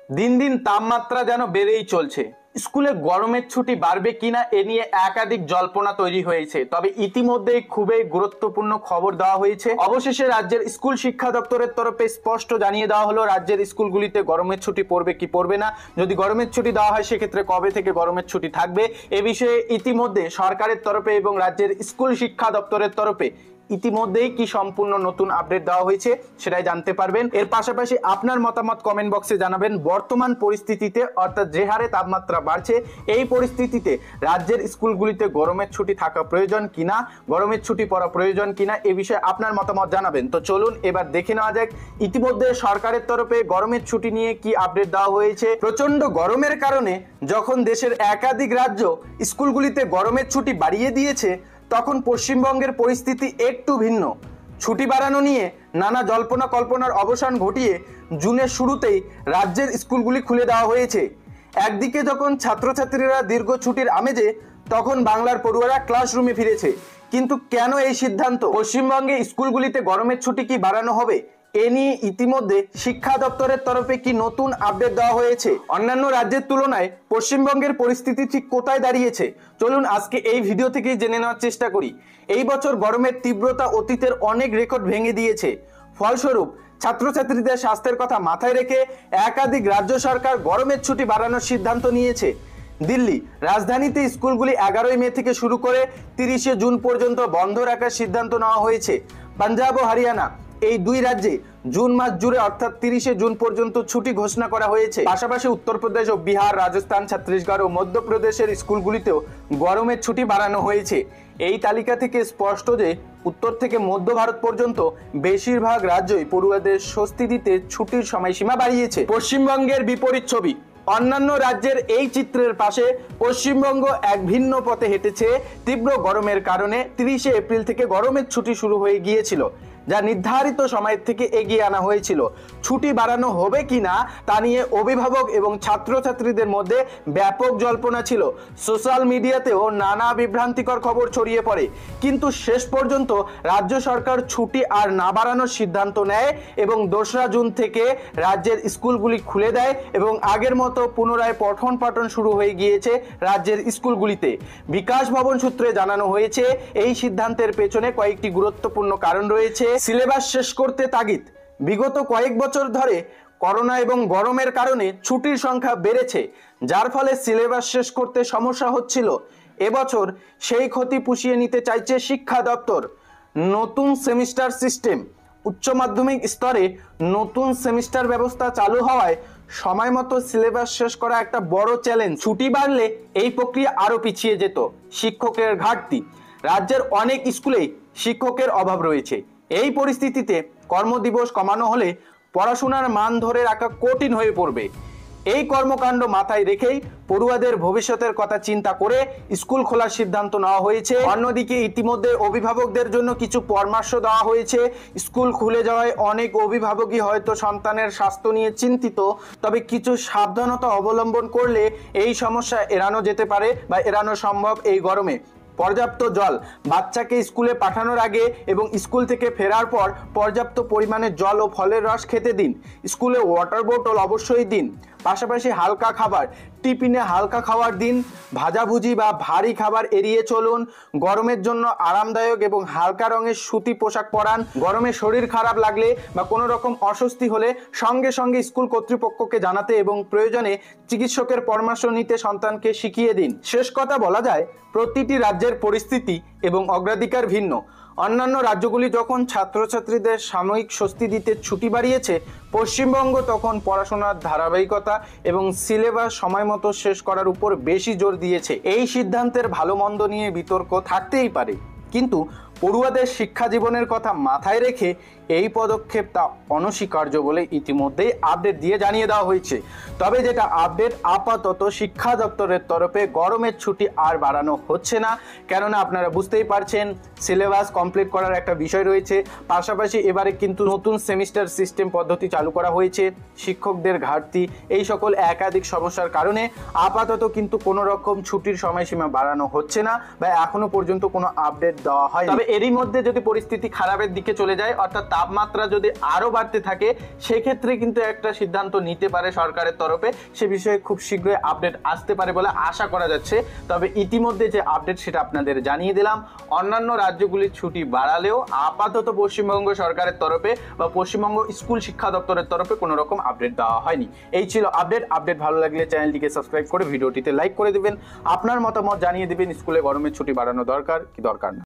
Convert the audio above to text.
দিন দিন তাপমাত্রা যেন বেড়েই চলছে। স্কুলে গরমের ছুটি বাড়বে কিনা এ নিয়ে একাধিক জল্পনা তৈরি হয়েছে। তবে ইতিমধ্যেই খুবই গুরুত্বপূর্ণ খবর দেওয়া হয়েছে। অবশেষে রাজ্যের স্কুল শিক্ষা দপ্তরের তরফে স্পষ্ট জানিয়ে দেওয়া হলো রাজ্যের স্কুলগুলিতে গরমের ছুটি পড়বে কি পড়বে না। যদি গরমের ছুটি দেওয়া হয় সেক্ষেত্রে কবে থেকে গরমের ছুটি থাকবে এ বিষয়ে ইতিমধ্যে সরকারের তরফে এবং রাজ্যের স্কুল শিক্ষা দপ্তরের তরফে ইতিমধ্যেই কি সম্পূর্ণ নতুন আপডেট দেওয়া হয়েছে সেটাই জানতে পারবেন। এর পাশাপাশি আপনার মতামত কমেন্ট বক্সে জানাবেন। বর্তমান পরিস্থিতিতে অর্থাৎ যে হারে তাপমাত্রা বাড়ছে এই পরিস্থিতিতে রাজ্যের স্কুলগুলিতে গরমের ছুটি থাকা প্রয়োজন কিনা, গরমের ছুটি পড়া প্রয়োজন কিনা এ বিষয়ে আপনার মতামত জানাবেন। তো চলুন এবার দেখে নেওয়া যাক ইতিমধ্যে সরকারের তরফে গরমের ছুটি নিয়ে কি আপডেট দেওয়া হয়েছে। প্রচন্ড গরমের কারণে যখন দেশের একাধিক রাজ্য স্কুলগুলিতে গরমের ছুটি বাড়িয়ে দিয়েছে তখন পশ্চিমবঙ্গের পরিস্থিতি একটু ভিন্ন। ছুটি বাড়ানো নিয়ে নানা জল্পনা কল্পনার অবসান ঘটিয়ে জুনের শুরুতেই রাজ্যের স্কুলগুলি খুলে দেওয়া হয়েছে। একদিকে যখন ছাত্রছাত্রীরা দীর্ঘ ছুটির আমেজে তখন বাংলার পড়ুয়ারা ক্লাসরুমে ফিরেছে। কিন্তু কেন এই সিদ্ধান্ত? পশ্চিমবঙ্গে স্কুলগুলিতে গরমের ছুটি কি বাড়ানো হবে এ নিয়ে ইতিমধ্যে শিক্ষা দপ্তরের তরফে কি নতুন আপডেট দেওয়া হয়েছে? অন্যান্য রাজ্যের তুলনায় পশ্চিমবঙ্গের পরিস্থিতি ঠিক কোথায় দাঁড়িয়েছে চলুন আজকে এই ভিডিও থেকেই জেনে নেওয়ার চেষ্টা করি। এই বছর গরমের তীব্রতা অতীতের অনেক রেকর্ড ভেঙে দিয়েছে। ফলস্বরূপ ছাত্রছাত্রীদের স্বাস্থ্যের কথা মাথায় রেখে একাধিক রাজ্য সরকার গরমের ছুটি বাড়ানোর সিদ্ধান্ত নিয়েছে। দিল্লি রাজধানীতে স্কুলগুলি 11 মে থেকে শুরু করে 30 জুন পর্যন্ত বন্ধ রাখার সিদ্ধান্ত নেওয়া হয়েছে। পাঞ্জাব ও হরিয়ানা এই দুই রাজ্যে জুন মাস জুড়ে অর্থাৎ 30 জুন পর্যন্ত ছুটি ঘোষণা করা হয়েছে। পাশাপাশি উত্তরপ্রদেশ ও বিহার, রাজস্থান, ছত্তিশগড় ও মধ্যপ্রদেশের স্কুলগুলিতেও গরমের ছুটি বাড়ানো হয়েছে। এই তালিকা থেকে স্পষ্ট যে উত্তর থেকে মধ্য ভারত পর্যন্ত বেশিরভাগ রাজ্যই পড়ুয়াদের স্বস্তি দিতে ছুটির সময়সীমা বাড়িয়েছে। পশ্চিমবঙ্গের বিপরীত ছবি। অন্যান্য রাজ্যের এই চিত্রের পাশে পশ্চিমবঙ্গ এক ভিন্ন পথে হেঁটেছে। তীব্র গরমের কারণে 30 এপ্রিল থেকে গরমের ছুটি শুরু হয়ে গিয়েছিল, যা নির্ধারিত সময়ের থেকে এগিয়ে আনা হয়েছিল। ছুটি বাড়ানো হবে কিনা তা নিয়ে অভিভাবক এবং ছাত্রছাত্রীদের মধ্যে ব্যাপক জল্পনা ছিল। সোশ্যাল মিডিয়াতেও নানা বিভ্রান্তিকর খবর ছড়িয়ে পড়ে। কিন্তু শেষ পর্যন্ত রাজ্য সরকার ছুটি আর না বাড়ানোর সিদ্ধান্ত নেয় এবং 2রা জুন থেকে রাজ্যের স্কুলগুলি খুলে দেয় এবং আগের মতো পুনরায় পঠন পাঠন শুরু হয়ে গিয়েছে রাজ্যের স্কুলগুলিতে। বিকাশ ভবন সূত্রে জানানো হয়েছে এই সিদ্ধান্তের পেছনে কয়েকটি গুরুত্বপূর্ণ কারণ রয়েছে। সিলেবাস শেষ করতে তাগিদ। বিগত কয়েক বছর ধরে করোনা এবং গরমের কারণে ছুটির সংখ্যা বেড়েছে, যার ফলে সিলেবাস শেষ করতে সমস্যা হচ্ছিল। এবছর সেই ক্ষতি পুষিয়ে নিতে চাইছে শিক্ষা দপ্তর। নতুন সেমিস্টার সিস্টেম। উচ্চ মাধ্যমিক স্তরে নতুন সেমিস্টার ব্যবস্থা চালু হওয়ায় সময় মতো সিলেবাস শেষ করা একটা বড় চ্যালেঞ্জ। ছুটি বাড়লে এই প্রক্রিয়া আরো পিছিয়ে যেত। শিক্ষকের ঘাটতি। রাজ্যের অনেক স্কুলেই শিক্ষকের অভাব রয়েছে। এই পরিস্থিতিতে কর্মদিবস কমানো হলে পড়াশোনার মান ধরে রাখা কঠিন হয়ে পড়বে। এই কর্মকাণ্ড মাথায় রেখেই পড়ুয়াদের ভবিষ্যতের কথা চিন্তা করে স্কুল খোলার সিদ্ধান্ত নেওয়া হয়েছে। অন্যদিকে ইতিমধ্যে অভিভাবকদের জন্য কিছু পরামর্শ দেওয়া হয়েছে। স্কুল খুলে যাওয়ায় অনেক অভিভাবকই হয়তো সন্তানের স্বাস্থ্য নিয়ে চিন্তিত, তবে কিছু সাবধানতা অবলম্বন করলে এই সমস্যা এড়ানো যেতে পারে বা এড়ানো সম্ভব এই গরমে। পর্যাপ্ত জল। বাচ্চাকে স্কুলে পাঠানোর আগে এবং স্কুল থেকে ফেরার পর পর্যাপ্ত পরিমাণে জল ও ফলের রস খেতে দিন। স্কুলে ওয়াটার বোতল অবশ্যই দিন। পাশাপাশি হালকা খাবার, টিফিনে হালকা খাবার দিন। ভাজাভুজি বা ভারী খাবার এড়িয়ে চলুন। গরমের জন্য আরামদায়ক এবং হালকা রঙের সুতি পোশাক পরান। গরমে শরীর খারাপ লাগলে বা কোনো রকম অস্বস্তি হলে সঙ্গে সঙ্গে স্কুল কর্তৃপক্ষকে জানাতে এবং প্রয়োজনে চিকিৎসকের পরামর্শ নিতে সন্তানকে শিখিয়ে দিন। শেষ কথা বলা যায়, প্রতিটি রাজ্যের পরিস্থিতি এবং অগ্রাধিকার ভিন্ন। অন্যান্য রাজ্যগুলি যখন ছাত্রছাত্রীদের সাময়িক স্বস্তি দিতে ছুটি বাড়িয়েছে, পশ্চিমবঙ্গ তখন পড়াশোনার ধারাবাহিকতা এবং সিলেবাস সময় মতো শেষ করার উপর বেশি জোর দিয়েছে। এই সিদ্ধান্তের ভালো মন্দ নিয়ে বিতর্ক থাকতেই পারে, কিন্তু পড়ুয়াদের শিক্ষা জীবনের কথা মাথায় রেখে এই পদক্ষেপ তা অনস্বীকার্য বলে ইতিমধ্যেই আপডেট দিয়ে জানিয়ে দেওয়া হয়েছে। তবে যেটা আপডেট, আপাতত শিক্ষা দপ্তরের তরফে গরমের ছুটি আর বাড়ানো হচ্ছে না, কেননা আপনারা বুঝতেই পারছেন সিলেবাস কমপ্লিট করার একটা বিষয় রয়েছে। পাশাপাশি এবারে কিন্তু নতুন সেমিস্টার সিস্টেম পদ্ধতি চালু করা হয়েছে। শিক্ষকদের ঘাটতি, এই সকল একাধিক সমস্যার কারণে আপাতত কিন্তু কোনো রকম ছুটির সময়সীমা বাড়ানো হচ্ছে না বা এখনো পর্যন্ত কোনো আপডেট দেওয়া হয়। তবে এরই মধ্যে যদি পরিস্থিতি খারাপের দিকে চলে যায়, অর্থাৎ তাপমাত্রা যদি আরো বাড়তে থাকে, সেক্ষেত্রে কিন্তু একটা সিদ্ধান্ত নিতে পারে সরকারের তরফে। সে বিষয়ে খুব শীঘ্রই আপডেট আসতে পারে বলে আশা করা যাচ্ছে। তবে ইতিমধ্যে যে আপডেট সেটা আপনাদের জানিয়ে দিলাম। অন্যান্য রাজ্যগুলির ছুটি বাড়ালেও আপাতত পশ্চিমবঙ্গ সরকারের তরফে বা পশ্চিমবঙ্গ স্কুল শিক্ষা দপ্তরের তরফে কোনো রকম আপডেট দেওয়া হয়নি। এই ছিল আপডেট ভালো লাগলে চ্যানেলটিকে সাবস্ক্রাইব করে ভিডিওটিতে লাইক করে দিবেন। আপনার মতামত জানিয়ে দিবেন, স্কুলে গরমের ছুটি বাড়ানো দরকার কি দরকার না।